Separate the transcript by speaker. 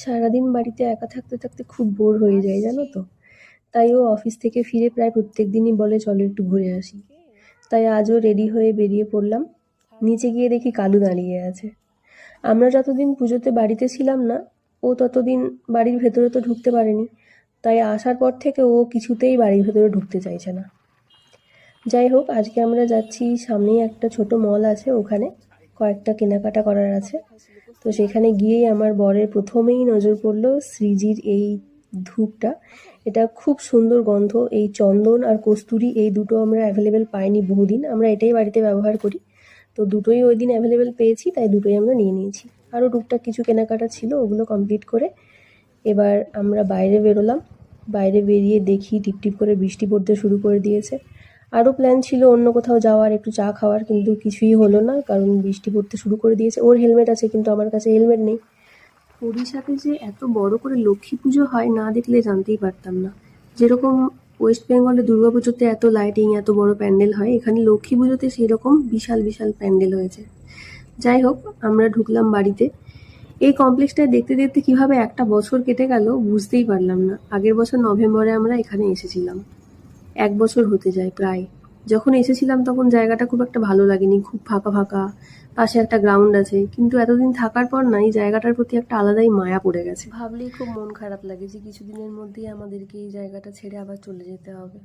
Speaker 1: সারাদিন বাড়িতে একা থাকতে থাকতে খুব বোর হয়ে যায় জানো তো। তাই ও অফিস থেকে ফিরে প্রায় প্রত্যেক দিনই বলে চলো একটু ঘুরে আসি। তাই আজও রেডি হয়ে বেরিয়ে পড়লাম। নিচে গিয়ে দেখি কালু দাঁড়িয়ে আছে। আমরা যতদিন পুজোতে বাড়িতে ছিলাম না, ও ততদিন বাড়ির ভেতরে তো ঢুকতে পারেনি। তাই আসার পর থেকে ও কিছুতেই বাড়ির ভেতরে ঢুকতে চাইছে না। যাই হোক, আজকে আমরা যাচ্ছি, সামনেই একটা ছোট মল আছে, ওখানে কয়েকটা কেনাকাটা করার আছে। তো সেখানে গিয়েই আমার বরের প্রথমেই নজর পড়লো শ্রীজির এই ধূপটা। এটা খুব সুন্দর গন্ধ। এই চন্দন আর কস্তুরি এই দুটো আমরা অ্যাভেলেবেল পাইনি বহুদিন, আমরা এটাই বাড়িতে ব্যবহার করি। তো দুটোই ওই দিন অ্যাভেলেবেল পেয়েছি, তাই দুটোই আমরা নিয়ে নিয়েছি। আরও টুকটাক কিছু কেনাকাটা ছিল, ওগুলো কমপ্লিট করে এবার আমরা বাইরে বেরোলাম। বাইরে বেরিয়ে দেখি টিপটিপ করে বৃষ্টি পড়তে শুরু করে দিয়েছে। আরও প্ল্যান ছিল অন্য কোথাও যাওয়ার, একটু চা খাওয়ার, কিন্তু কিছুই হলো না, কারণ বৃষ্টি পড়তে শুরু করে দিয়েছে। ওর হেলমেট আছে কিন্তু আমার কাছে হেলমেট নেই। ওড়িশাতে যে এত বড় করে লক্ষ্মী পুজো হয় না দেখলে জানতেই পারতাম না। যেরকম ওয়েস্ট বেঙ্গলে দুর্গাপুজোতে এত লাইটিং, এত বড় প্যান্ডেল হয়, এখানে লক্ষ্মী পুজোতে সেই রকম বিশাল বিশাল প্যান্ডেল হয়েছে। যাই হোক, আমরা ঢুকলাম বাড়িতে। এই কমপ্লেক্সটায় দেখতে দেখতে কিভাবে একটা বছর কেটে গেল বুঝতেই পারলাম না। আগের বছর নভেম্বরে আমরা এখানে এসেছিলাম, 1 বছর হতে যায় প্রায়। যখন এসেছিলাম তখন জায়গাটা খুব একটা ভালো লাগেনি, খুব ফাঁকা ফাঁকা, পাশে একটা গ্রাউন্ড আছে। কিন্তু এতদিন থাকার পর না, এই জায়গাটার প্রতি একটা আলাদাই মায়া পড়ে গেছে। ভাবলেই খুব মন খারাপ লাগে যে কিছুদিনের মধ্যেই আমাদেরকে এই জায়গাটা ছেড়ে আবার চলে যেতে হবে।